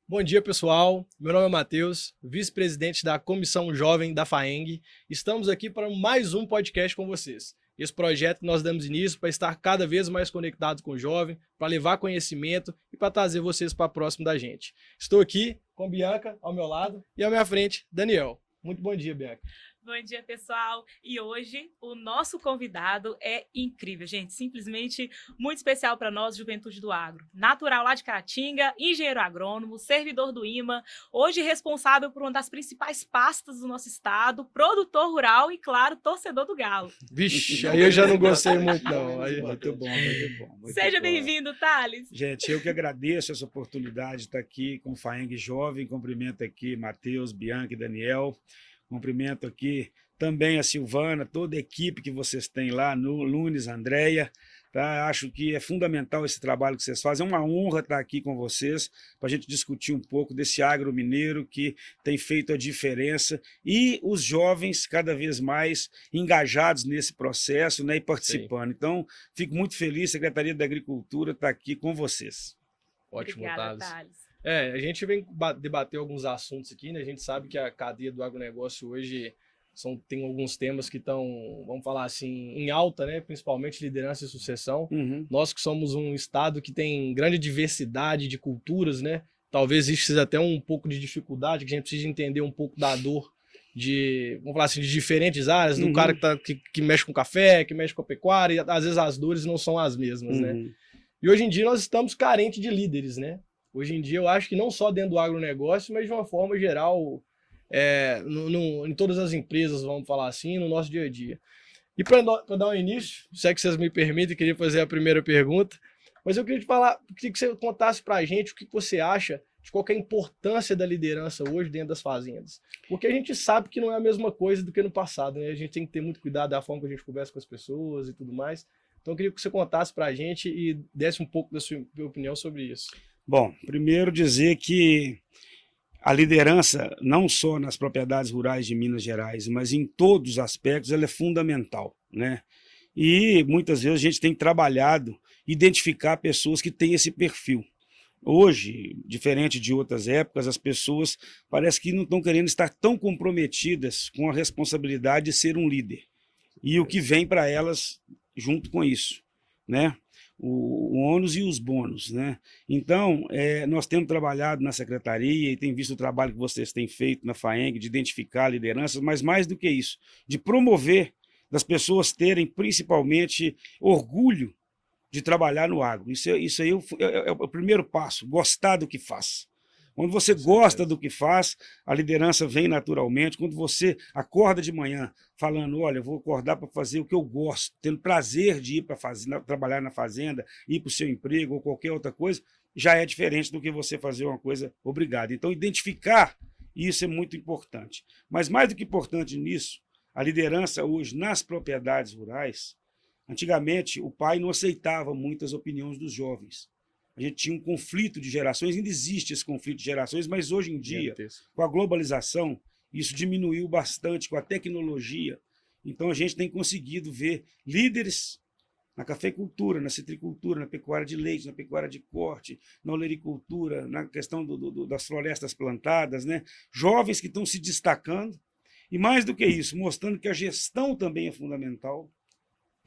Bom dia, pessoal. Meu nome é Matheus, vice-presidente da Comissão Jovem da FAENG. Estamos aqui para mais um podcast com vocês. Esse projeto nós damos início para estar cada vez mais conectados com o jovem, para levar conhecimento e para trazer vocês para próximo da gente. Estou aqui com Bianca ao meu lado e à minha frente, Daniel. Muito bom dia, Bianca. Bom dia, pessoal. E hoje o nosso convidado é incrível, gente. Simplesmente muito especial para nós, Juventude do Agro. Natural lá de Caratinga, engenheiro agrônomo, servidor do IMA, hoje responsável por uma das principais pastas do nosso estado, produtor rural e, claro, torcedor do Galo. Vixe, aí eu já não gostei muito, não. Muito bom, muito bom. Muito Seja bom. bem-vindo, Thales. Gente, eu que agradeço essa oportunidade de estar aqui com o FAENG Jovem. Cumprimento aqui Matheus, Bianca e Daniel. Cumprimento aqui também a Silvana, toda a equipe que vocês têm lá, no Lunes, Andréia. Tá? Acho que é fundamental esse trabalho que vocês fazem. É uma honra estar aqui com vocês para a gente discutir um pouco desse agro mineiro que tem feito a diferença e os jovens cada vez mais engajados nesse processo, né, e participando. Sim. Então, fico muito feliz, Secretaria da Agricultura está aqui com vocês. Ótimo, Obrigada, Thales. A gente vem debater alguns assuntos aqui, né? A gente sabe que a cadeia do agronegócio hoje tem alguns temas que estão, vamos falar assim, em alta, né? Principalmente liderança e sucessão. Nós que somos um estado que tem grande diversidade de culturas, né? Talvez exista até um pouco de dificuldade, que a gente precisa entender um pouco da dor vamos falar assim, de diferentes áreas, do cara que mexe com café, que mexe com a pecuária, e às vezes as dores não são as mesmas, né? E hoje em dia nós estamos carentes de líderes, né? Hoje em dia eu acho que não só dentro do agronegócio, mas de uma forma geral, em todas as empresas, vamos falar assim, no nosso dia a dia. E para dar um início, se é que vocês me permitem, eu queria fazer a primeira pergunta, mas eu queria que você contasse para a gente o que você acha de qual que é a importância da liderança hoje dentro das fazendas. Porque a gente sabe que não é a mesma coisa do que no passado, né? A gente tem que ter muito cuidado da forma que a gente conversa com as pessoas e tudo mais. Então eu queria que você contasse para a gente e desse um pouco da sua opinião sobre isso. Bom, primeiro dizer que a liderança, não só nas propriedades rurais de Minas Gerais, mas em todos os aspectos, ela é fundamental, né? E muitas vezes a gente tem trabalhado, identificar pessoas que têm esse perfil. Hoje, diferente de outras épocas, as pessoas parece que não estão querendo estar tão comprometidas com a responsabilidade de ser um líder. E o que vem para elas junto com isso, né? O ônus e os bônus, né? Então, nós temos trabalhado na secretaria e tem visto o trabalho que vocês têm feito na FAENG de identificar lideranças, mas mais do que isso, de promover das pessoas terem principalmente orgulho de trabalhar no agro. Isso aí é o primeiro passo, gostar do que faz. Quando você gosta do que faz, a liderança vem naturalmente. Quando você acorda de manhã falando, olha, eu vou acordar para fazer o que eu gosto, tendo prazer de ir para trabalhar na fazenda, ir para o seu emprego ou qualquer outra coisa, já é diferente do que você fazer uma coisa obrigada. Então, identificar isso é muito importante. Mas mais do que importante nisso, a liderança hoje nas propriedades rurais, antigamente o pai não aceitava muitas opiniões dos jovens. A gente tinha um conflito de gerações, ainda existe esse conflito de gerações, mas hoje em dia, com a globalização, isso diminuiu bastante, com a tecnologia. Então a gente tem conseguido ver líderes na cafeicultura, na citricultura, na pecuária de leite, na pecuária de corte, na olericultura, na questão das florestas plantadas, né? Jovens que estão se destacando, e mais do que isso, mostrando que a gestão também é fundamental,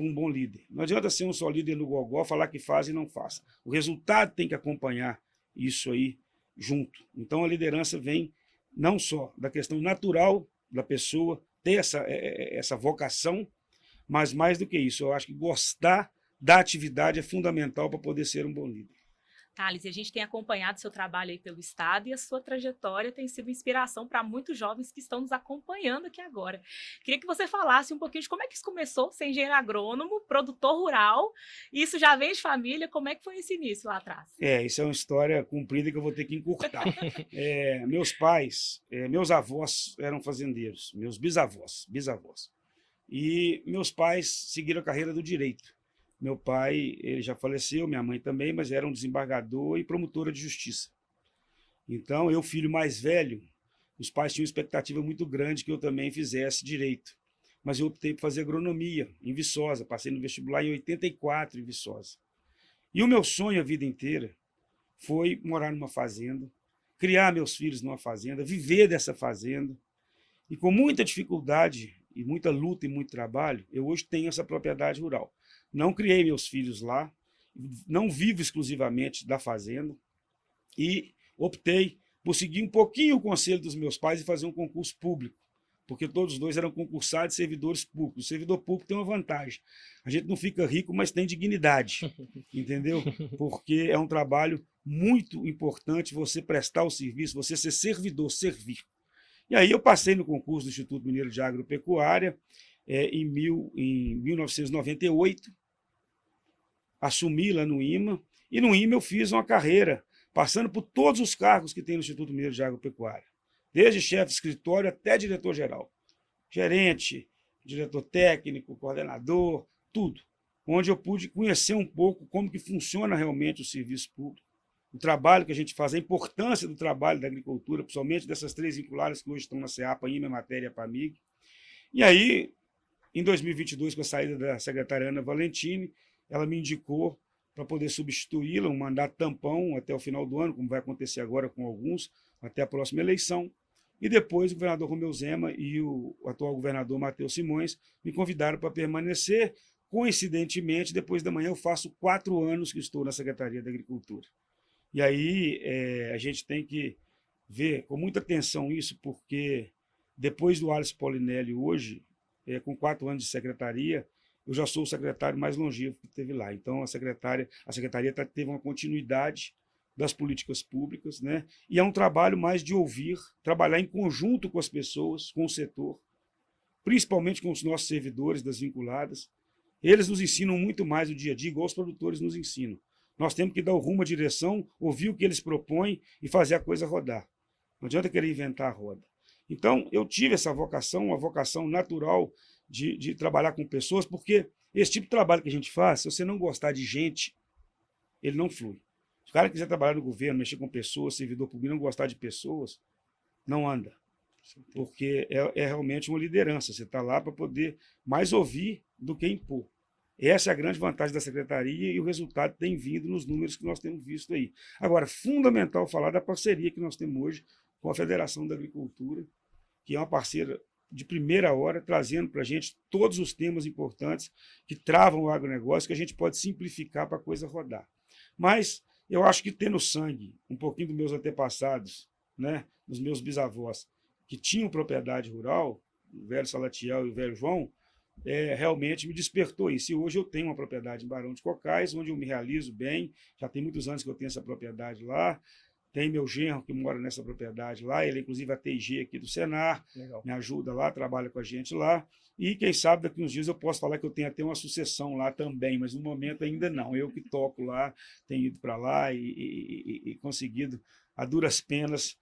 um bom líder. Não adianta ser um só líder no gogó, falar que faz e não faz. O resultado tem que acompanhar isso aí junto. Então a liderança vem não só da questão natural da pessoa, ter essa vocação, mas mais do que isso, eu acho que gostar da atividade é fundamental para poder ser um bom líder. Thales, a gente tem acompanhado seu trabalho aí pelo estado e a sua trajetória tem sido inspiração para muitos jovens que estão nos acompanhando aqui agora. Queria que você falasse um pouquinho de como é que isso começou, ser engenheiro agrônomo, produtor rural, isso já vem de família, como é que foi esse início lá atrás? Isso é uma história comprida que eu vou ter que encurtar. Meus avós eram fazendeiros, meus bisavós. E meus pais seguiram a carreira do direito. Meu pai, ele já faleceu, minha mãe também, mas era um desembargador e promotora de justiça. Então, eu, filho mais velho, os pais tinham uma expectativa muito grande que eu também fizesse direito. Mas eu optei por fazer agronomia em Viçosa, passei no vestibular em 84 em Viçosa. E o meu sonho a vida inteira foi morar numa fazenda, criar meus filhos numa fazenda, viver dessa fazenda. E com muita dificuldade, e muita luta e muito trabalho, eu hoje tenho essa propriedade rural. Não criei meus filhos lá, não vivo exclusivamente da fazenda, e optei por seguir um pouquinho o conselho dos meus pais e fazer um concurso público, porque todos os dois eram concursados servidores públicos. O servidor público tem uma vantagem: a gente não fica rico, mas tem dignidade, entendeu? Porque é um trabalho muito importante você prestar o serviço, você ser servidor, servir. E aí eu passei no concurso do Instituto Mineiro de Agropecuária em 1998, assumi lá no IMA, e no IMA eu fiz uma carreira, passando por todos os cargos que tem no Instituto Mineiro de Agropecuária, desde chefe de escritório até diretor-geral, gerente, diretor técnico, coordenador, tudo, onde eu pude conhecer um pouco como que funciona realmente o serviço público, o trabalho que a gente faz, a importância do trabalho da agricultura, principalmente dessas 3 vinculadas que hoje estão na CEAPA, IMA, Matéria e PAMIG. E aí, em 2022, com a saída da secretária Ana Valentini, ela me indicou para poder substituí-la, um mandato tampão até o final do ano, como vai acontecer agora com alguns, até a próxima eleição. E depois o governador Romeu Zema e o atual governador Matheus Simões me convidaram para permanecer. Coincidentemente, depois da manhã eu faço 4 anos que estou na Secretaria da Agricultura. E aí a gente tem que ver com muita atenção isso, porque depois do Alisson Polinelli hoje, com 4 anos de secretaria, eu já sou o secretário mais longevo que teve lá. Então a secretaria teve uma continuidade das políticas públicas, né? E é um trabalho mais de ouvir, trabalhar em conjunto com as pessoas, com o setor, principalmente com os nossos servidores das vinculadas. Eles nos ensinam muito mais no dia a dia, igual os produtores nos ensinam. Nós temos que dar o rumo, a direção, ouvir o que eles propõem e fazer a coisa rodar. Não adianta querer inventar a roda. Então, eu tive essa vocação, uma vocação natural de trabalhar com pessoas, porque esse tipo de trabalho que a gente faz, se você não gostar de gente, ele não flui. Se o cara quiser trabalhar no governo, mexer com pessoas, servidor público, não gostar de pessoas, não anda. Porque é realmente uma liderança. Você está lá para poder mais ouvir do que impor. Essa é a grande vantagem da secretaria e o resultado tem vindo nos números que nós temos visto aí. Agora, fundamental falar da parceria que nós temos hoje com a Federação da Agricultura, que é uma parceira de primeira hora, trazendo para a gente todos os temas importantes que travam o agronegócio, que a gente pode simplificar para a coisa rodar. Mas eu acho que ter no sangue um pouquinho dos meus antepassados, né, dos meus bisavós, que tinham propriedade rural, o velho Salatiel e o velho João, realmente me despertou isso. E hoje eu tenho uma propriedade em Barão de Cocais, onde eu me realizo bem, já tem muitos anos que eu tenho essa propriedade lá, tem meu genro que mora nessa propriedade lá, ele é inclusive a TG aqui do Senar, legal, me ajuda lá, trabalha com a gente lá, e quem sabe daqui uns dias eu posso falar que eu tenho até uma sucessão lá também, mas no momento ainda não, eu que toco lá, tenho ido para lá e conseguido, a duras penas,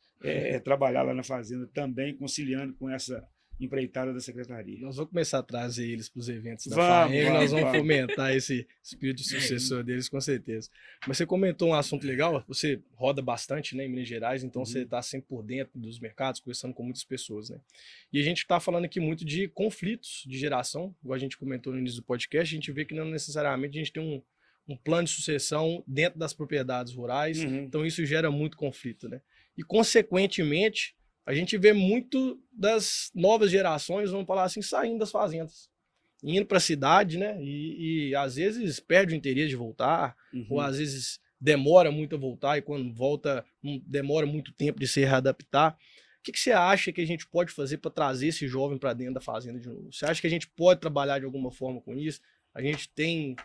trabalhar lá na fazenda também, conciliando com essa empreitada da secretaria. Nós vamos começar a trazer eles para os eventos da FAEG, nós vamos fomentar esse espírito de sucessor deles, com certeza. Mas você comentou um assunto legal, você roda bastante, né, em Minas Gerais, então você está sempre por dentro dos mercados, conversando com muitas pessoas, né? E a gente está falando aqui muito de conflitos de geração, igual a gente comentou no início do podcast, a gente vê que não necessariamente a gente tem um plano de sucessão dentro das propriedades rurais, então isso gera muito conflito, né? E, consequentemente, a gente vê muito das novas gerações, vamos falar assim, saindo das fazendas, indo para a cidade, né? E às vezes perde o interesse de voltar, ou às vezes demora muito a voltar, e quando volta, demora muito tempo de se readaptar. O que você acha que a gente pode fazer para trazer esse jovem para dentro da fazenda de novo? Você acha que a gente pode trabalhar de alguma forma com isso? A gente tem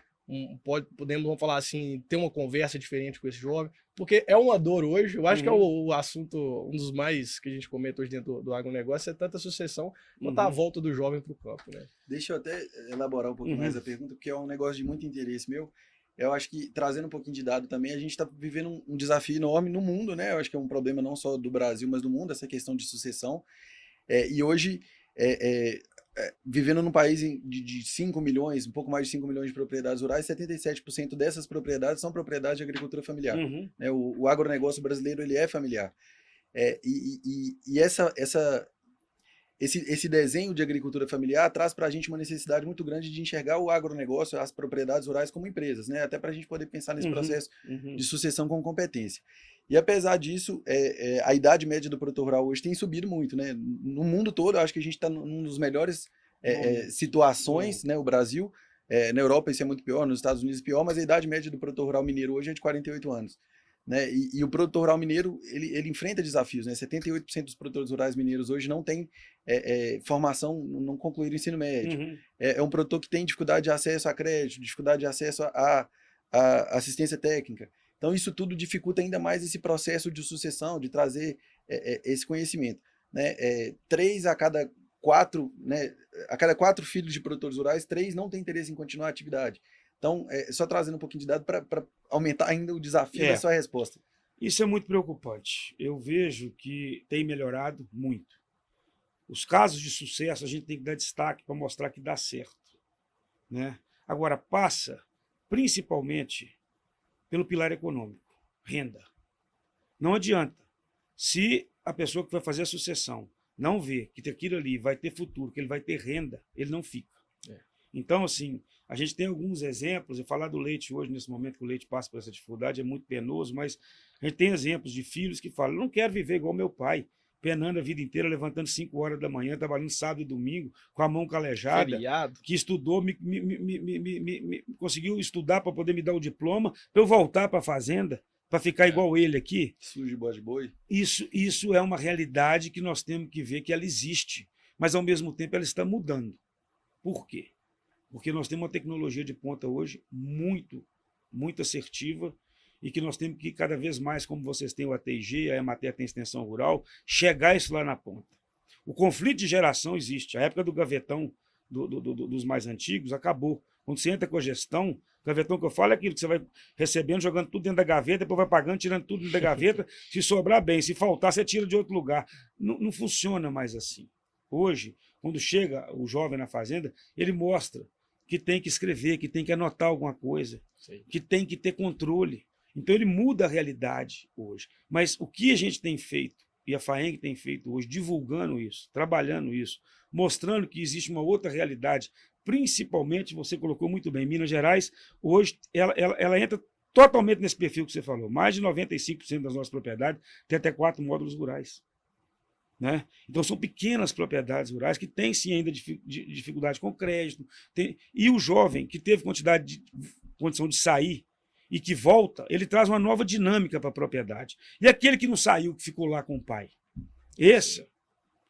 podemos, vamos falar assim, ter uma conversa diferente com esse jovem, porque é uma dor hoje, eu acho que é o assunto, um dos mais que a gente comenta hoje dentro do agronegócio, é tanta sucessão quanto a volta do jovem para o campo, né? Deixa eu até elaborar um pouco mais a pergunta, porque é um negócio de muito interesse meu. Eu acho que, trazendo um pouquinho de dado também, a gente está vivendo um desafio enorme no mundo, né? Eu acho que é um problema não só do Brasil, mas do mundo, essa questão de sucessão. E hoje, vivendo num país de 5 milhões, um pouco mais de 5 milhões de propriedades rurais, 77% dessas propriedades são propriedades de agricultura familiar. Né? O agronegócio brasileiro, ele é familiar. Esse desenho de agricultura familiar traz para a gente uma necessidade muito grande de enxergar o agronegócio, as propriedades rurais como empresas, né? Até para a gente poder pensar nesse processo de sucessão com competência. E apesar disso, a idade média do produtor rural hoje tem subido muito, né? No mundo todo, eu acho que a gente está num dos melhores situações, né? O Brasil, na Europa isso é muito pior, nos Estados Unidos é pior, mas a idade média do produtor rural mineiro hoje é de 48 anos. Né? E o produtor rural mineiro, ele enfrenta desafios, né? 78% dos produtores rurais mineiros hoje não tem formação, não concluíram o ensino médio. Uhum. É um produtor que tem dificuldade de acesso a crédito, dificuldade de acesso a assistência técnica. Então, isso tudo dificulta ainda mais esse processo de sucessão, de trazer esse conhecimento. Né? 3 a cada 4, né? A cada 4 filhos de produtores rurais, 3 não têm interesse em continuar a atividade. Então, só trazendo um pouquinho de dado para aumentar ainda o desafio da sua resposta. Isso é muito preocupante. Eu vejo que tem melhorado muito. Os casos de sucesso a gente tem que dar destaque para mostrar que dá certo. Né? Agora, passa principalmente pelo pilar econômico, renda. Não adianta. Se a pessoa que vai fazer a sucessão não vê que aquilo ali vai ter futuro, que ele vai ter renda, ele não fica. Então, assim, a gente tem alguns exemplos, e falar do leite hoje, nesse momento que o leite passa por essa dificuldade, é muito penoso, mas a gente tem exemplos de filhos que falam, eu não quero viver igual meu pai, penando a vida inteira, levantando 5 horas da manhã, trabalhando sábado e domingo, com a mão calejada, Feriado. que estudou, conseguiu estudar para poder me dar o diploma, para eu voltar para a fazenda, para ficar igual ele aqui. Sujo de bode boi. Isso é uma realidade que nós temos que ver que ela existe, mas ao mesmo tempo ela está mudando. Por quê? Porque nós temos uma tecnologia de ponta hoje muito assertiva e que nós temos que cada vez mais, como vocês têm o ATG, a Emater tem a extensão rural, chegar isso lá na ponta. O conflito de geração existe. A época do gavetão dos mais antigos acabou. Quando você entra com a gestão, gavetão que eu falo é aquilo que você vai recebendo, jogando tudo dentro da gaveta, depois vai pagando, tirando tudo dentro da gaveta, se sobrar bem, se faltar, você tira de outro lugar. Não funciona mais assim. Hoje, quando chega o jovem na fazenda, ele mostra que tem que escrever, que tem que anotar alguma coisa, que tem que ter controle. Então ele muda a realidade hoje. Mas o que a gente tem feito, e a FAENG tem feito hoje, divulgando isso, trabalhando isso, mostrando que existe uma outra realidade, principalmente, você colocou muito bem, Minas Gerais, hoje ela entra totalmente nesse perfil que você falou. Mais de 95% das nossas propriedades tem até 4 módulos rurais. Né? Então são pequenas propriedades rurais que têm sim ainda dificuldade com crédito. E o jovem que teve condição de sair e que volta, ele traz uma nova dinâmica para a propriedade. E aquele que não saiu, que ficou lá com o pai, esse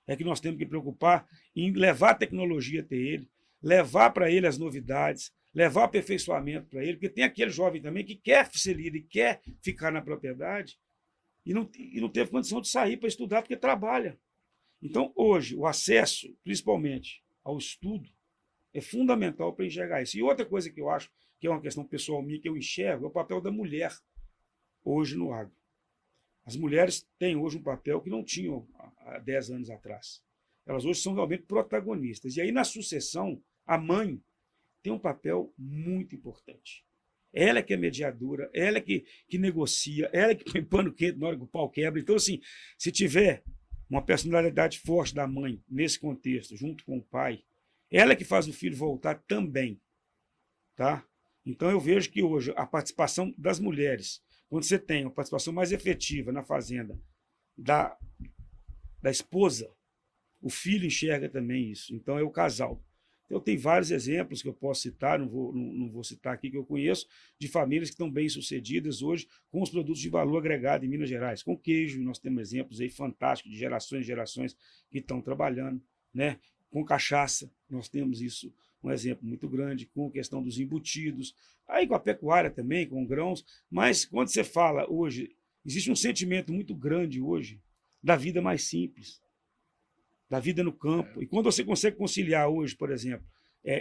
é que nós temos que preocupar em levar a tecnologia até ele, levar para ele as novidades, levar aperfeiçoamento para ele, porque tem aquele jovem também que quer ser líder e quer ficar na propriedade e não teve condição de sair para estudar porque trabalha. Então, hoje, o acesso, principalmente ao estudo, é fundamental para enxergar isso. E outra coisa que eu acho que é uma questão pessoal minha, que eu enxergo, é o papel da mulher hoje no agro. As mulheres têm hoje um papel que não tinham há 10 anos atrás. Elas hoje são realmente protagonistas. E aí, na sucessão, a mãe tem um papel muito importante. Ela é que é mediadora, ela é que negocia, ela é que põe pano quente na hora que o pau quebra. Então, assim, se tiver uma personalidade forte da mãe nesse contexto, junto com o pai, ela é que faz o filho voltar também. Tá? Então, eu vejo que hoje a participação das mulheres, quando você tem uma participação mais efetiva na fazenda da esposa, o filho enxerga também isso. Então, é o casal. Eu tenho vários exemplos que eu posso citar, não vou citar aqui, que eu conheço, de famílias que estão bem-sucedidas hoje com os produtos de valor agregado em Minas Gerais. Com queijo, nós temos exemplos aí fantásticos de gerações e gerações que estão trabalhando. Né? Com cachaça, nós temos isso, um exemplo muito grande, com a questão dos embutidos, aí com a pecuária também, com grãos. Mas quando você fala hoje, existe um sentimento muito grande hoje da vida mais simples, da vida no campo. E quando você consegue conciliar hoje, por exemplo,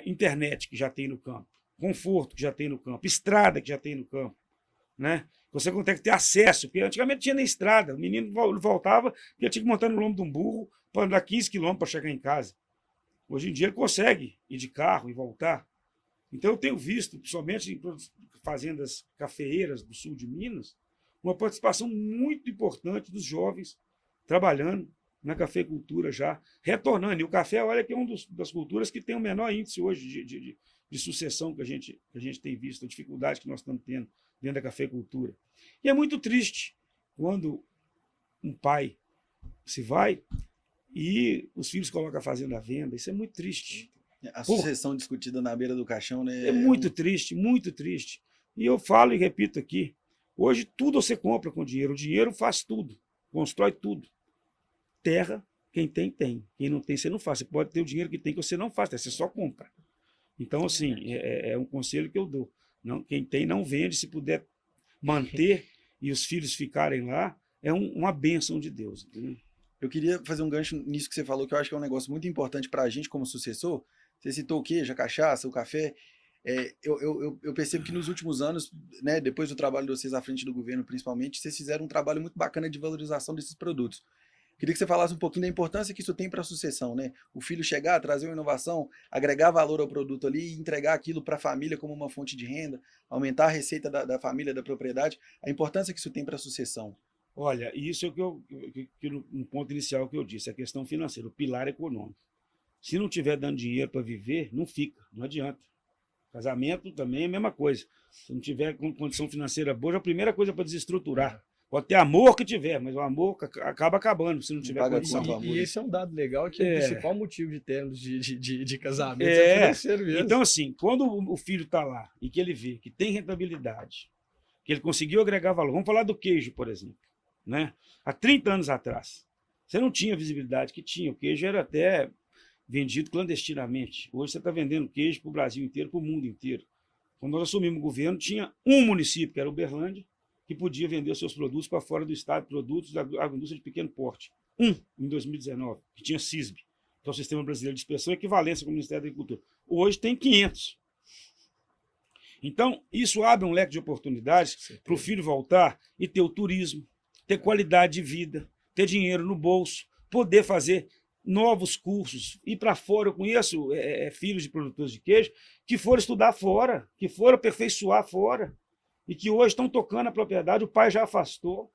internet que já tem no campo, conforto que já tem no campo, estrada que já tem no campo, né? Você consegue ter acesso, porque antigamente tinha nem estrada, o menino voltava porque tinha que montar no lombo de um burro para andar 15 quilômetros para chegar em casa. Hoje em dia ele consegue ir de carro e voltar. Então eu tenho visto, principalmente em fazendas cafeeiras do sul de Minas, uma participação muito importante dos jovens trabalhando na cafeicultura já, retornando. E o café, olha que é uma das culturas que tem o menor índice hoje de sucessão que a gente tem visto, a dificuldade que nós estamos tendo dentro da cafeicultura. E é muito triste quando um pai se vai e os filhos colocam a fazenda à venda. Isso é muito triste. A sucessão discutida na beira do caixão, né? É muito triste, muito triste. E eu falo e repito aqui, hoje tudo você compra com dinheiro. O dinheiro faz tudo, constrói tudo. Terra, quem tem, tem. Quem não tem, você não faz. Você pode ter o dinheiro que tem, que você não faz, você só compra. Então, assim, é um conselho que eu dou. Não, quem tem, não vende. Se puder manter e os filhos ficarem lá, é uma bênção de Deus. Entendeu? Eu queria fazer um gancho nisso que você falou, que eu acho que é um negócio muito importante para a gente como sucessor. Você citou o queijo, a cachaça, o café. Eu percebo que nos últimos anos, né, depois do trabalho de vocês à frente do governo, principalmente, vocês fizeram um trabalho muito bacana de valorização desses produtos. Queria que você falasse um pouquinho da importância que isso tem para a sucessão, né? O filho chegar, trazer uma inovação, agregar valor ao produto ali e entregar aquilo para a família como uma fonte de renda, aumentar a receita da família, da propriedade, a importância que isso tem para a sucessão. Olha, isso é o um ponto inicial que eu disse, a questão financeira, o pilar econômico. Se não tiver dando dinheiro para viver, não fica, não adianta. Casamento também é a mesma coisa. Se não tiver condição financeira boa, é a primeira coisa para desestruturar. Pode ter amor que tiver, mas o amor acaba acabando se não tiver condição. E esse é um dado legal, que é o principal motivo de termos de casamento é financeiro mesmo. Então, assim, quando o filho está lá e que ele vê que tem rentabilidade, que ele conseguiu agregar valor, vamos falar do queijo, por exemplo. Né? Há 30 anos atrás, você não tinha visibilidade que tinha. O queijo era até vendido clandestinamente. Hoje você está vendendo queijo para o Brasil inteiro, para o mundo inteiro. Quando nós assumimos o governo, tinha um município, que era Uberlândia, que podia vender os seus produtos para fora do estado, produtos da agroindústria de pequeno porte. Em 2019, que tinha CISB, que é o Sistema Brasileiro de Inspeção, equivalência com o Ministério da Agricultura. Hoje tem 500. Então, isso abre um leque de oportunidades para o filho voltar e ter o turismo, ter qualidade de vida, ter dinheiro no bolso, poder fazer novos cursos, ir para fora. Eu conheço filhos de produtores de queijo que foram estudar fora, que foram aperfeiçoar fora, e que hoje estão tocando a propriedade, o pai já afastou,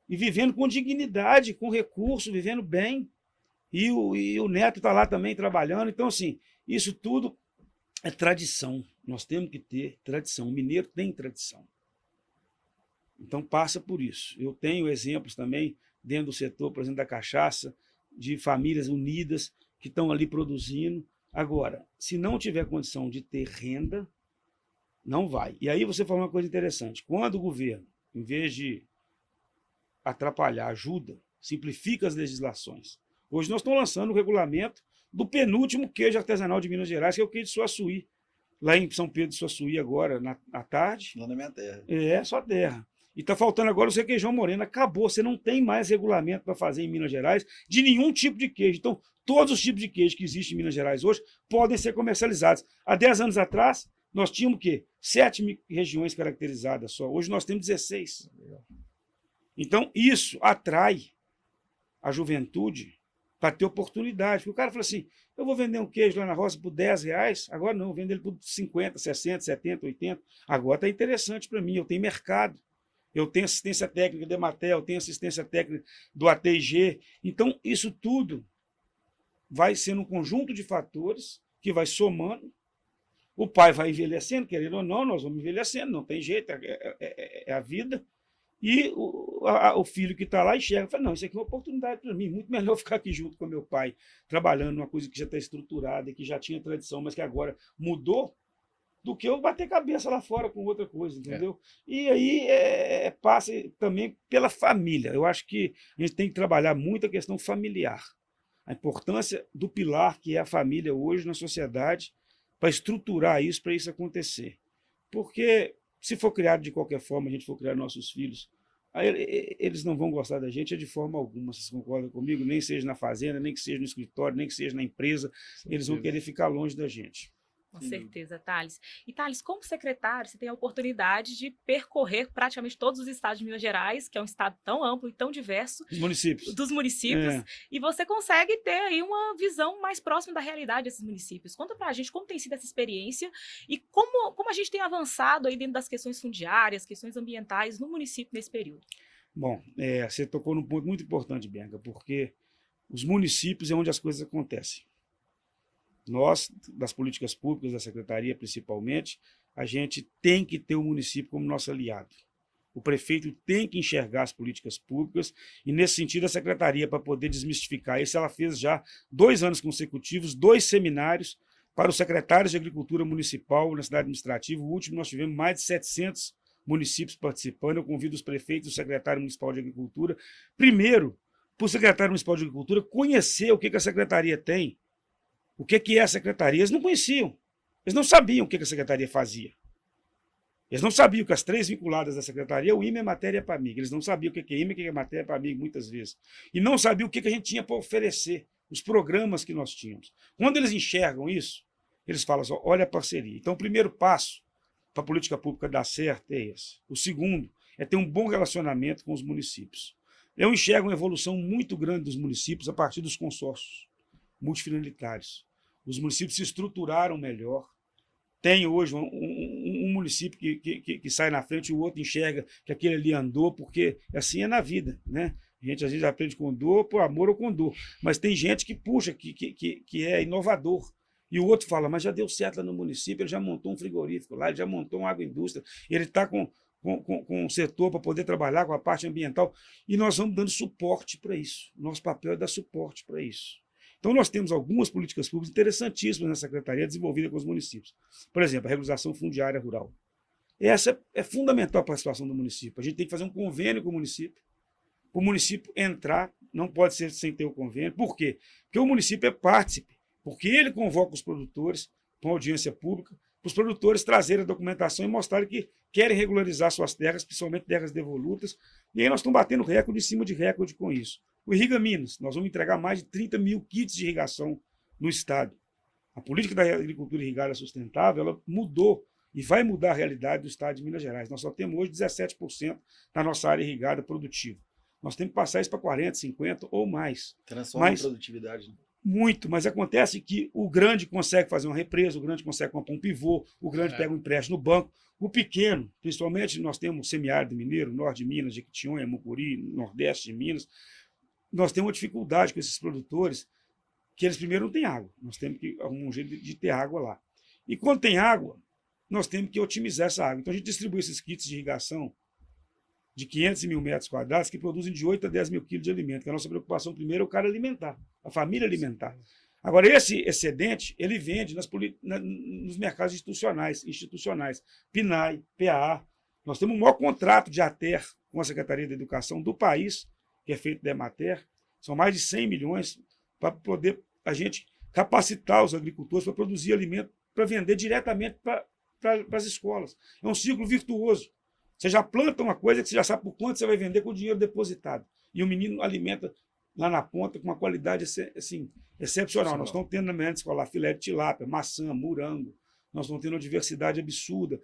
e vivendo com dignidade, com recurso, vivendo bem, e o neto está lá também trabalhando. Então, assim, isso tudo é tradição. Nós temos que ter tradição. O mineiro tem tradição. Então, passa por isso. Eu tenho exemplos também, dentro do setor, por exemplo, da cachaça, de famílias unidas que estão ali produzindo. Agora, se não tiver condição de ter renda, não vai. E aí você falou uma coisa interessante. Quando o governo, em vez de atrapalhar, ajuda, simplifica as legislações. Hoje nós estamos lançando o regulamento do penúltimo queijo artesanal de Minas Gerais, que é o queijo de Suaçuí. Lá em São Pedro de Suaçuí, agora, à tarde. Lá na minha terra. Só terra. E está faltando agora o requeijão moreno. Acabou, você não tem mais regulamento para fazer em Minas Gerais de nenhum tipo de queijo. Então, todos os tipos de queijo que existem em Minas Gerais hoje podem ser comercializados. Há 10 anos atrás, nós tínhamos o quê? 7 regiões caracterizadas só. Hoje nós temos 16. Então, isso atrai a juventude para ter oportunidade. Porque o cara fala assim, eu vou vender um queijo lá na roça por R$10, agora não, eu vendo ele por 50, 60, 70, 80. Agora está interessante para mim, eu tenho mercado. Eu tenho assistência técnica da Ematel, eu tenho assistência técnica do ATG. Então, isso tudo vai sendo um conjunto de fatores que vai somando. O pai vai envelhecendo, querendo ou não, nós vamos envelhecendo, não tem jeito, é a vida. E o filho que está lá enxerga e fala, não, isso aqui é uma oportunidade para mim, muito melhor ficar aqui junto com meu pai, trabalhando numa coisa que já está estruturada, que já tinha tradição, mas que agora mudou, do que eu bater cabeça lá fora com outra coisa, entendeu? E aí passa também pela família. Eu acho que a gente tem que trabalhar muito a questão familiar. A importância do pilar que é a família hoje na sociedade para estruturar isso, para isso acontecer. Porque se for criado de qualquer forma, a gente for criar nossos filhos, aí eles não vão gostar da gente de forma alguma, vocês concordam comigo? Nem seja na fazenda, nem que seja no escritório, nem que seja na empresa, eles vão querer ficar longe da gente. Com certeza, Thales. E, Thales, como secretário, você tem a oportunidade de percorrer praticamente todos os estados de Minas Gerais, que é um estado tão amplo e tão diverso. Dos municípios. E você consegue ter aí uma visão mais próxima da realidade desses municípios. Conta pra gente como tem sido essa experiência e como a gente tem avançado aí dentro das questões fundiárias, questões ambientais no município nesse período. Bom, você tocou num ponto muito importante, Bianca, porque os municípios é onde as coisas acontecem. Nós, das políticas públicas, da Secretaria principalmente, a gente tem que ter o município como nosso aliado. O prefeito tem que enxergar as políticas públicas e, nesse sentido, a secretaria, para poder desmistificar isso, ela fez já 2 anos consecutivos, 2 seminários para os secretários de Agricultura Municipal na cidade administrativa. O último nós tivemos mais de 700 municípios participando. Eu convido os prefeitos e o secretário municipal de Agricultura, primeiro, para o secretário municipal de Agricultura conhecer o que a secretaria tem, o que é a secretaria. Eles não conheciam, eles não sabiam o que a secretaria fazia. Eles não sabiam que as 3 vinculadas da secretaria, o IME é matéria para amigo. Eles não sabiam o que é IME e o que é matéria para amigo, muitas vezes. E não sabiam o que a gente tinha para oferecer, os programas que nós tínhamos. Quando eles enxergam isso, eles falam assim, olha a parceria. Então, o primeiro passo para a política pública dar certo é esse. O segundo é ter um bom relacionamento com os municípios. Eu enxergo uma evolução muito grande dos municípios a partir dos consórcios multifinalitários. Os municípios se estruturaram melhor. Tem hoje um município que sai na frente e o outro enxerga que aquele ali andou, porque assim é na vida, né? A gente às vezes aprende com dor, por amor ou com dor. Mas tem gente que puxa, que é inovador. E o outro fala, mas já deu certo lá no município, ele já montou um frigorífico lá, ele já montou uma agroindústria, ele está com um setor para poder trabalhar com a parte ambiental. E nós vamos dando suporte para isso. Nosso papel é dar suporte para isso. Então, nós temos algumas políticas públicas interessantíssimas na Secretaria desenvolvida com os municípios. Por exemplo, a regularização fundiária rural. Essa é fundamental para a situação do município. A gente tem que fazer um convênio com o município. O município entrar, não pode ser sem ter o convênio. Por quê? Porque o município é partícipe, porque ele convoca os produtores para uma audiência pública, para os produtores trazerem a documentação e mostrarem que querem regularizar suas terras, principalmente terras devolutas. E aí nós estamos batendo recorde em cima de recorde com isso. O Irriga Minas, nós vamos entregar mais de 30 mil kits de irrigação no estado. A política da agricultura irrigada sustentável, ela mudou e vai mudar a realidade do estado de Minas Gerais. Nós só temos hoje 17% da nossa área irrigada produtiva. Nós temos que passar isso para 40%, 50% ou mais. Transforma a produtividade. Muito, mas acontece que o grande consegue fazer uma represa, o grande consegue comprar um pivô, o grande pega um empréstimo no banco. O pequeno, principalmente nós temos semiárido mineiro, norte de Minas, Jequitinhonha, Mucuri, nordeste de Minas. Nós temos uma dificuldade com esses produtores, que eles primeiro não têm água. Nós temos que arrumar um jeito de ter água lá. E quando tem água, nós temos que otimizar essa água. Então a gente distribui esses kits de irrigação de 500 mil metros quadrados que produzem de 8 a 10 mil quilos de alimento, que a nossa preocupação primeiro é o cara alimentar, a família alimentar. Agora, esse excedente, ele vende nos mercados institucionais, PNAE, PAA. Nós temos o maior contrato de ATER com a Secretaria da Educação do país, que é feito da Emater, são mais de 100 milhões para poder a gente capacitar os agricultores para produzir alimento, para vender diretamente para as escolas. É um ciclo virtuoso. Você já planta uma coisa que você já sabe por quanto você vai vender com o dinheiro depositado. E o menino alimenta lá na ponta com uma qualidade assim, excepcional. Nós estamos tendo na merenda escolar filé de tilápia, maçã, morango. Nós estamos tendo uma diversidade absurda.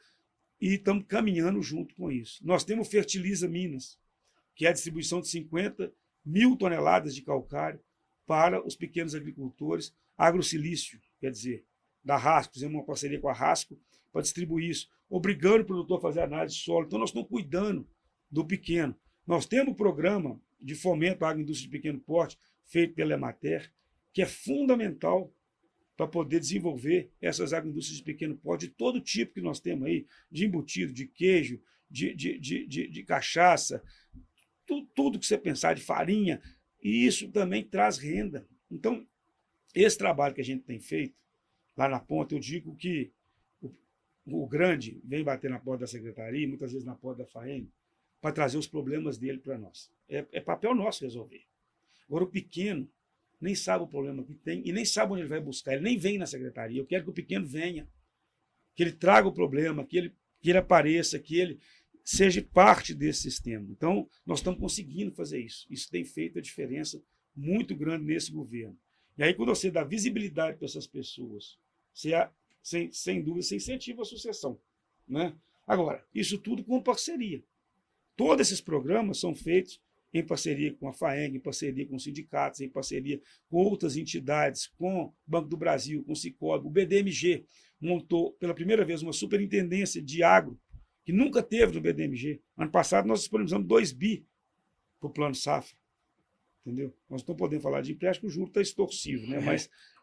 E estamos caminhando junto com isso. Nós temos o Fertiliza Minas, que é a distribuição de 50 mil toneladas de calcário para os pequenos agricultores. Agrosilício, quer dizer, da Rasco, fizemos uma parceria com a Rasco para distribuir isso, obrigando o produtor a fazer análise de solo. Então, nós estamos cuidando do pequeno. Nós temos um programa de fomento à agroindústria de pequeno porte, feito pela Emater, que é fundamental para poder desenvolver essas agroindústrias de pequeno porte, de todo tipo que nós temos aí, de embutido, de queijo, de cachaça, tudo que você pensar, de farinha, e isso também traz renda. Então, esse trabalho que a gente tem feito, lá na ponta, eu digo que o grande vem bater na porta da secretaria, muitas vezes na porta da FAENG, para trazer os problemas dele para nós. É papel nosso resolver. Agora, o pequeno nem sabe o problema que tem e nem sabe onde ele vai buscar, ele nem vem na secretaria. Eu quero que o pequeno venha, que ele traga o problema, que ele apareça, que ele seja parte desse sistema. Então, nós estamos conseguindo fazer isso. Isso tem feito a diferença muito grande nesse governo. E aí, quando você dá visibilidade para essas pessoas, você, sem dúvida, você incentiva a sucessão, né? Agora, isso tudo com parceria. Todos esses programas são feitos em parceria com a FAENG, em parceria com sindicatos, em parceria com outras entidades, com o Banco do Brasil, com o Cicobi. O BDMG montou, pela primeira vez, uma superintendência de agro, que nunca teve no BDMG. Ano passado, nós disponibilizamos 2 bi para o Plano Safra. Entendeu? Nós não estamos podendo falar de empréstimo, o juro está extorsivo, né?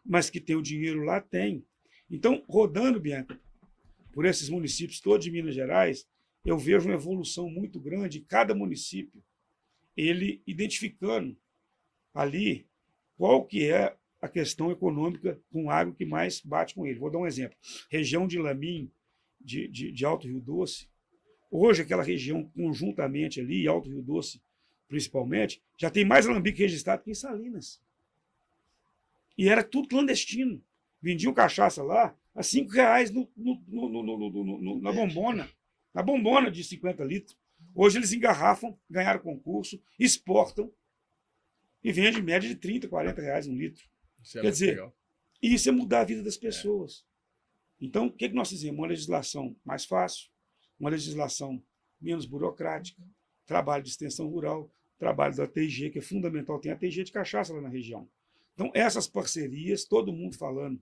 Mas que tem o dinheiro lá, tem. Então, rodando, Bianca, por esses municípios todos de Minas Gerais, eu vejo uma evolução muito grande, cada município, ele identificando ali qual que é a questão econômica com o agro que mais bate com ele. Vou dar um exemplo. Região de Lamin, de Alto Rio Doce, hoje aquela região conjuntamente ali, Alto Rio Doce principalmente, já tem mais alambique registrado que em Salinas. E era tudo clandestino. Vendiam cachaça lá a R$5 na bombona. Na bombona de 50 litros. Hoje eles engarrafam, ganharam concurso, exportam e vendem em média de R$30, R$40 um litro. Quer dizer, legal. Isso é mudar a vida das pessoas. Então, o que nós fizemos? Uma legislação mais fácil, uma legislação menos burocrática, trabalho de extensão rural, trabalho da TIG, que é fundamental. Tem a TIG de cachaça lá na região. Então, essas parcerias, todo mundo falando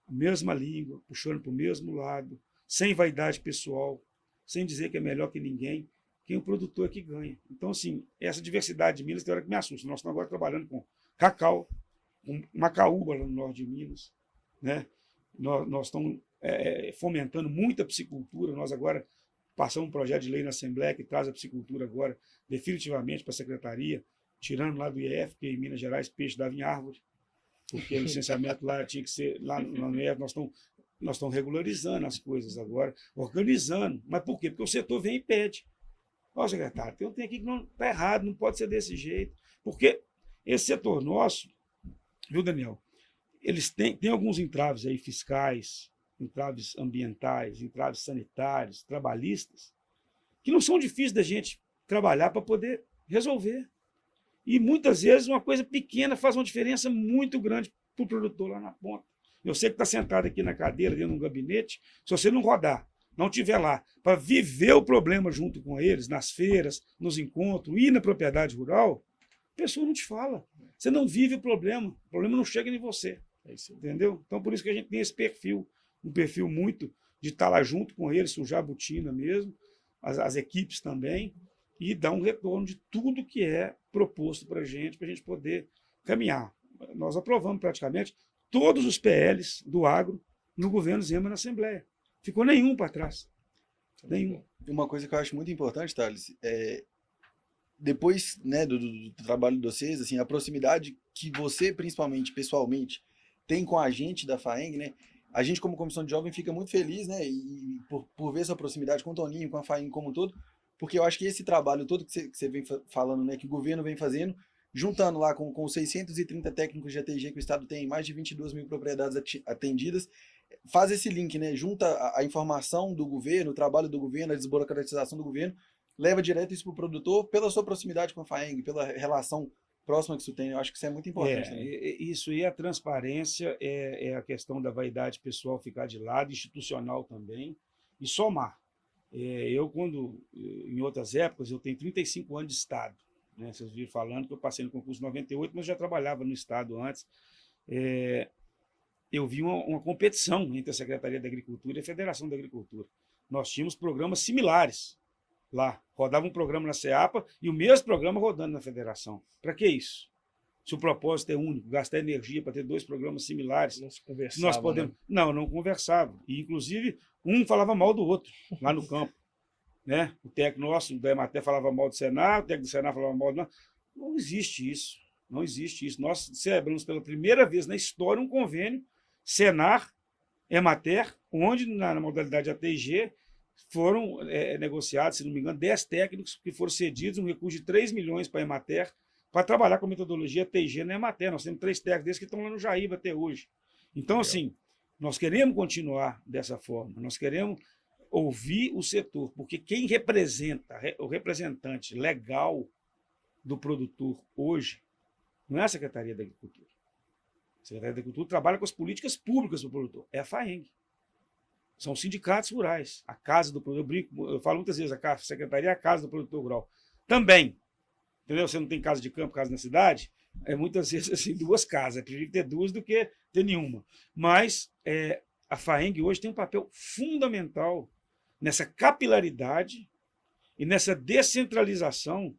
a mesma língua, puxando para o mesmo lado, sem vaidade pessoal, sem dizer que é melhor que ninguém, quem o produtor é que ganha. Então, assim, essa diversidade de Minas tem hora que me assusta. Nós estamos agora trabalhando com cacau, com macaúba lá no norte de Minas, né? Nós estamos fomentando muita piscicultura. Nós agora passamos um projeto de lei na Assembleia que traz a piscicultura agora definitivamente para a Secretaria, tirando lá do IEF, porque em Minas Gerais peixe dava em árvore, porque o licenciamento lá tinha que ser, lá no IEF nós estamos regularizando as coisas agora, organizando. Mas por quê? Porque o setor vem e pede. Ó, secretário, tem aqui que não está errado, não pode ser desse jeito. Porque esse setor nosso, viu, Daniel, eles têm alguns entraves aí fiscais, entraves ambientais, entraves sanitários, trabalhistas, que não são difíceis da gente trabalhar para poder resolver. E muitas vezes uma coisa pequena faz uma diferença muito grande para o produtor lá na ponta. Eu sei que está sentado aqui na cadeira, dentro de um gabinete, se você não rodar, não estiver lá para viver o problema junto com eles, nas feiras, nos encontros e na propriedade rural, a pessoa não te fala. Você não vive o problema não chega em você. É isso, entendeu? Então, por isso que a gente tem esse perfil, um perfil muito de estar lá junto com eles, sujar a botina mesmo, as equipes também, e dar um retorno de tudo que é proposto para a gente poder caminhar. Nós aprovamos praticamente todos os PLs do agro no governo Zema na Assembleia. Ficou nenhum para trás. Nenhum. Uma coisa que eu acho muito importante, Thales, depois, né, do trabalho de vocês, assim, a proximidade que você, principalmente, pessoalmente, tem com a gente da FAENG, né? A gente, como comissão de jovem, fica muito feliz, né? E por ver essa proximidade com o Toninho, com a FAENG como um todo, porque eu acho que esse trabalho todo que você vem falando, né, que o governo vem fazendo, juntando lá com 630 técnicos de ATG que o Estado tem, mais de 22 mil propriedades atendidas, faz esse link, né? Junta a informação do governo, o trabalho do governo, a desburocratização do governo, leva direto isso para o produtor pela sua proximidade com a FAENG, pela relação próxima que isso tem. Eu acho que isso é muito importante. Isso aí, a transparência, é a questão da vaidade pessoal ficar de lado, institucional também, e somar. Eu, em outras épocas, eu tenho 35 anos de Estado. Né? Vocês viram falando que eu passei no concurso em 98, mas já trabalhava no Estado antes. Eu vi uma competição entre a Secretaria da Agricultura e a Federação da Agricultura. Nós tínhamos programas similares lá. Rodava um programa na CEAPA e o mesmo programa rodando na Federação. Para que isso? Se o propósito é único, gastar energia para ter dois programas similares. Não se conversava, nós podemos... Né? Não conversava. E, inclusive, um falava mal do outro, lá no campo. Né? O técnico nosso, da Emater, falava mal do Senar, o técnico do Senar falava mal do... Não existe isso. Não existe isso. Nós celebramos pela primeira vez na história um convênio Senar, Emater, onde, na modalidade ATG, foram negociados, se não me engano, 10 técnicos que foram cedidos, um recurso de 3 milhões para a Emater, para trabalhar com a metodologia TG na Emater. Nós temos 3 técnicos desses que estão lá no Jaíba até hoje. Então, assim, nós queremos continuar dessa forma, nós queremos ouvir o setor, porque quem representa, o representante legal do produtor hoje, não é a Secretaria da Agricultura. A Secretaria da Agricultura trabalha com as políticas públicas do produtor, é a FAENG. São sindicatos rurais, a casa do produtor. Eu falo muitas vezes, a secretaria é a casa do produtor rural. Também, entendeu? Você não tem casa de campo, casa na cidade, muitas vezes assim, 2 casas. É preferível ter 2 do que ter nenhuma. Mas a FAENG hoje tem um papel fundamental nessa capilaridade e nessa descentralização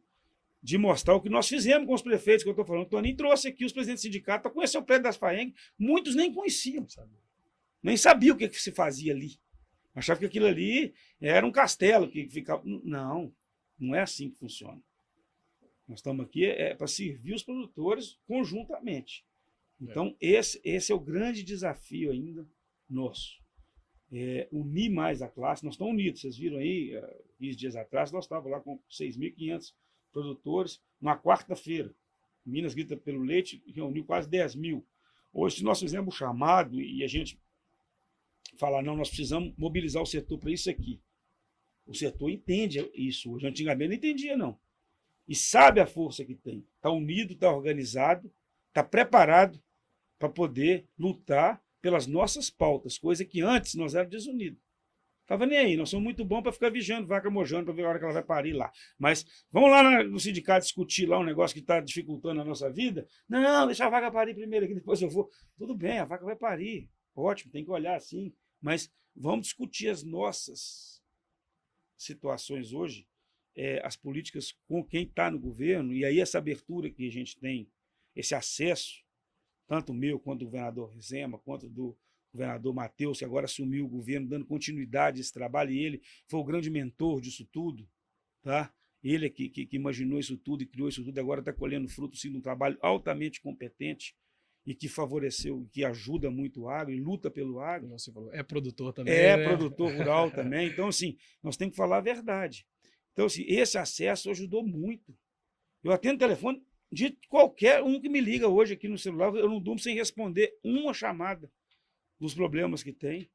de mostrar o que nós fizemos com os prefeitos, que eu estou falando. O Toninho trouxe aqui os presidentes de sindicato para conhecer o prédio das FAENG. Muitos nem conheciam, sabe? Nem sabia o que se fazia ali. Achava que aquilo ali era um castelo que ficava. Não, não é assim que funciona. Nós estamos aqui para servir os produtores conjuntamente. Então, esse é o grande desafio ainda nosso. Unir mais a classe. Nós estamos unidos. Vocês viram aí, 15 dias atrás, nós estávamos lá com 6.500 produtores, numa quarta-feira. Minas Grita pelo Leite reuniu quase 10 mil. Hoje, se nós fizermos o chamado e a gente falar, não, nós precisamos mobilizar o setor para isso aqui. O setor entende isso hoje. Antigamente não entendia, não. E sabe a força que tem. Está unido, está organizado, está preparado para poder lutar pelas nossas pautas, coisa que antes nós éramos desunidos. Estava nem aí, nós somos muito bons para ficar vigiando vaca mojando, para ver a hora que ela vai parir lá. Mas vamos lá no sindicato discutir lá um negócio que está dificultando a nossa vida? Não, deixa a vaca parir primeiro aqui, depois eu vou. Tudo bem, a vaca vai parir. Ótimo, tem que olhar assim. Mas vamos discutir as nossas situações hoje, as políticas com quem está no governo, e aí essa abertura que a gente tem, esse acesso, tanto meu quanto do governador Rezema, quanto do governador Matheus, que agora assumiu o governo, dando continuidade a esse trabalho, e ele foi o grande mentor disso tudo, tá? Ele é que imaginou isso tudo e criou isso tudo, agora está colhendo fruto sim, de um trabalho altamente competente e que favoreceu, que ajuda muito o agro e luta pelo agro. Você falou, é produtor também, né? Produtor rural também. Então, assim, nós temos que falar a verdade. Então, assim, esse acesso ajudou muito. Eu atendo o telefone de qualquer um que me liga hoje aqui no celular, eu não durmo sem responder uma chamada dos problemas que tem.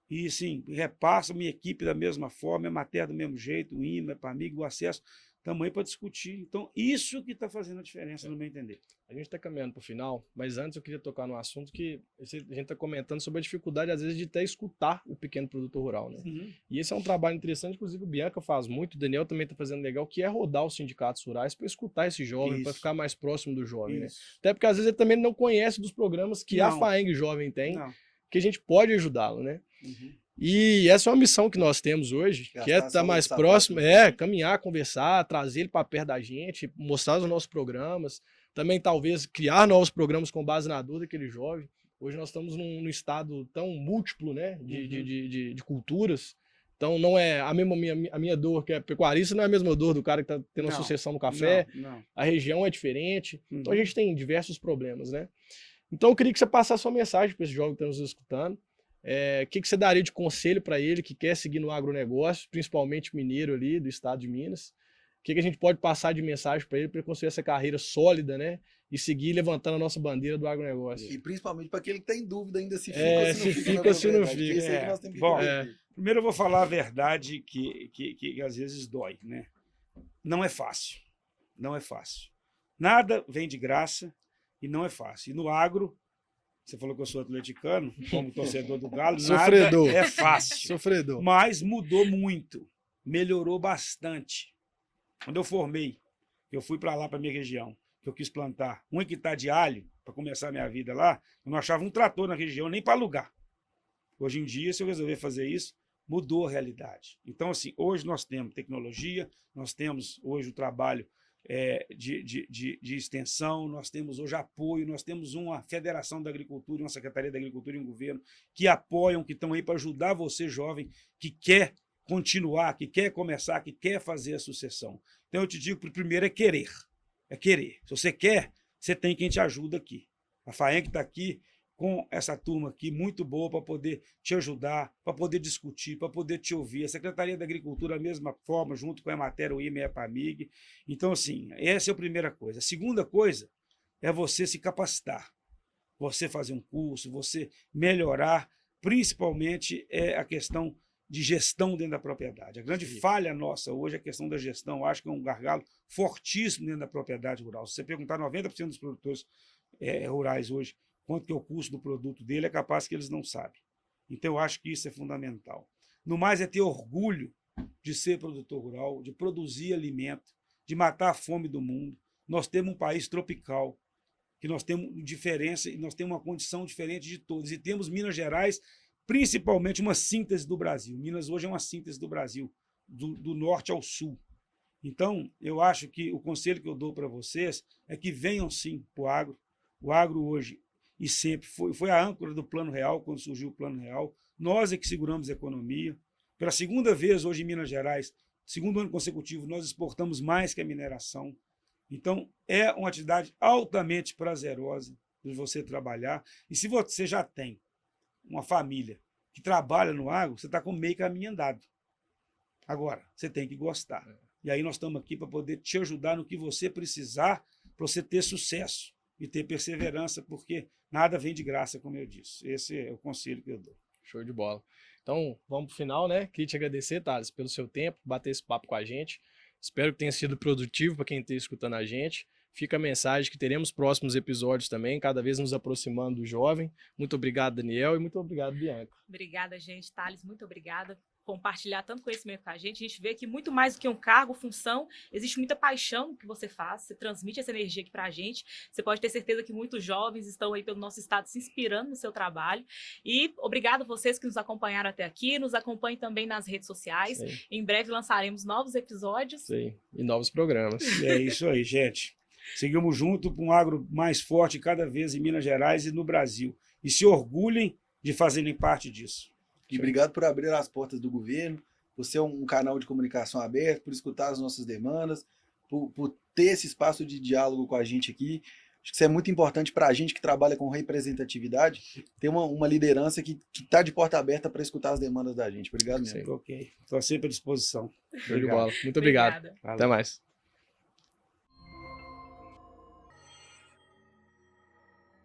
E, sim, repasso minha equipe da mesma forma, minha matéria do mesmo jeito, o IMA, para amigo, o acesso, estamos aí para discutir. Então, isso que está fazendo a diferença, no meu entender. A gente está caminhando para o final, mas antes eu queria tocar num assunto que a gente está comentando sobre a dificuldade, às vezes, de até escutar o pequeno produtor rural, né? Uhum. E esse é um trabalho interessante, inclusive o Bianca faz muito, o Daniel também está fazendo legal, que é rodar os sindicatos rurais para escutar esse jovem, para ficar mais próximo do jovem, né? Até porque, às vezes, ele também não conhece dos programas que a FAENG Jovem tem, que a gente pode ajudá-lo, né? Uhum. E essa é uma missão que nós temos hoje, que é estar mais próximo, caminhar, conversar, trazer ele para perto da gente, mostrar os nossos programas, também talvez criar novos programas com base na dor daquele jovem. Hoje nós estamos num estado tão múltiplo, né, de culturas, então não é a minha dor, que é pecuarista, não é a mesma dor do cara que está tendo uma sucessão no café, a região é diferente, então a gente tem diversos problemas, né. Então eu queria que você passasse sua mensagem para esse jovem que está nos escutando. O que você daria de conselho para ele que quer seguir no agronegócio, principalmente mineiro ali do estado de Minas? O que a gente pode passar de mensagem para ele para construir essa carreira sólida, né? E seguir levantando a nossa bandeira do agronegócio? E principalmente para aquele que está em dúvida ainda se fica ou se não fica. Bom, primeiro eu vou falar a verdade que às vezes dói, né? Não é fácil. Não é fácil. Nada vem de graça e não é fácil. E no agro, você falou que eu sou atleticano, como torcedor do Galo, Sofredor. Nada é fácil. Sofredor. Mas mudou muito, melhorou bastante. Quando eu formei, eu fui para lá, para minha região, que eu quis plantar 1 hectare de alho para começar a minha vida lá, eu não achava um trator na região, nem para alugar. Hoje em dia, se eu resolver fazer isso, mudou a realidade. Então, assim, hoje nós temos tecnologia, nós temos hoje o trabalho de extensão, nós temos hoje apoio, nós temos uma Federação da Agricultura, uma Secretaria da Agricultura e um governo que apoiam, que estão aí para ajudar você, jovem, que quer continuar, que quer começar, que quer fazer a sucessão. Então eu te digo, primeiro é querer. É querer. Se você quer, você tem quem te ajuda aqui. A FAENG está aqui com essa turma aqui, muito boa para poder te ajudar, para poder discutir, para poder te ouvir. A Secretaria da Agricultura, da mesma forma, junto com a Emater, o IME e a EPAMIG. Então, assim, essa é a primeira coisa. A segunda coisa é você se capacitar, você fazer um curso, você melhorar, principalmente a questão de gestão dentro da propriedade. A grande falha nossa hoje é a questão da gestão. Eu acho que é um gargalo fortíssimo dentro da propriedade rural. Se você perguntar 90% dos produtores rurais hoje quanto que é o custo do produto dele, é capaz que eles não sabem. Então, eu acho que isso é fundamental. No mais, é ter orgulho de ser produtor rural, de produzir alimento, de matar a fome do mundo. Nós temos um país tropical, que nós temos diferença e nós temos uma condição diferente de todos. E temos Minas Gerais, principalmente uma síntese do Brasil. Minas hoje é uma síntese do Brasil, do norte ao sul. Então, eu acho que o conselho que eu dou para vocês é que venham sim para o agro. O agro hoje e sempre foi a âncora do Plano Real, quando surgiu o Plano Real. Nós é que seguramos a economia, Pela segunda vez hoje em Minas Gerais, segundo ano consecutivo, nós exportamos mais que a mineração. Então, é uma atividade altamente prazerosa de você trabalhar. E se você já tem uma família que trabalha no agro, você está com meio caminho andado. Agora, você tem que gostar. E aí nós estamos aqui para poder te ajudar no que você precisar para você ter sucesso e ter perseverança, porque nada vem de graça, como eu disse. Esse é o conselho que eu dou. Show de bola. Então, vamos pro final, né? Queria te agradecer, Thales, pelo seu tempo, bater esse papo com a gente. Espero que tenha sido produtivo para quem esteja escutando a gente. Fica a mensagem que teremos próximos episódios também, cada vez nos aproximando do jovem. Muito obrigado, Daniel, e muito obrigado, Bianca. Obrigada, gente. Thales, muito obrigada por compartilhar tanto conhecimento com a gente. A gente vê que muito mais do que um cargo, função, existe muita paixão no que você faz, você transmite essa energia aqui pra gente. Você pode ter certeza que muitos jovens estão aí pelo nosso estado se inspirando no seu trabalho. E obrigado a vocês que nos acompanharam até aqui, nos acompanhem também nas redes sociais. Sim. Em breve lançaremos novos episódios. Sim, e novos programas. É isso aí, gente. Seguimos junto para um agro mais forte cada vez em Minas Gerais e no Brasil. E se orgulhem de fazerem parte disso. E obrigado por abrir as portas do governo, por ser um canal de comunicação aberto, por escutar as nossas demandas, por ter esse espaço de diálogo com a gente aqui. Acho que isso é muito importante para a gente que trabalha com representatividade, ter uma liderança que está de porta aberta para escutar as demandas da gente. Obrigado mesmo. Ok. Estou sempre à disposição. Show de bola. Muito obrigado. Obrigada. Até mais.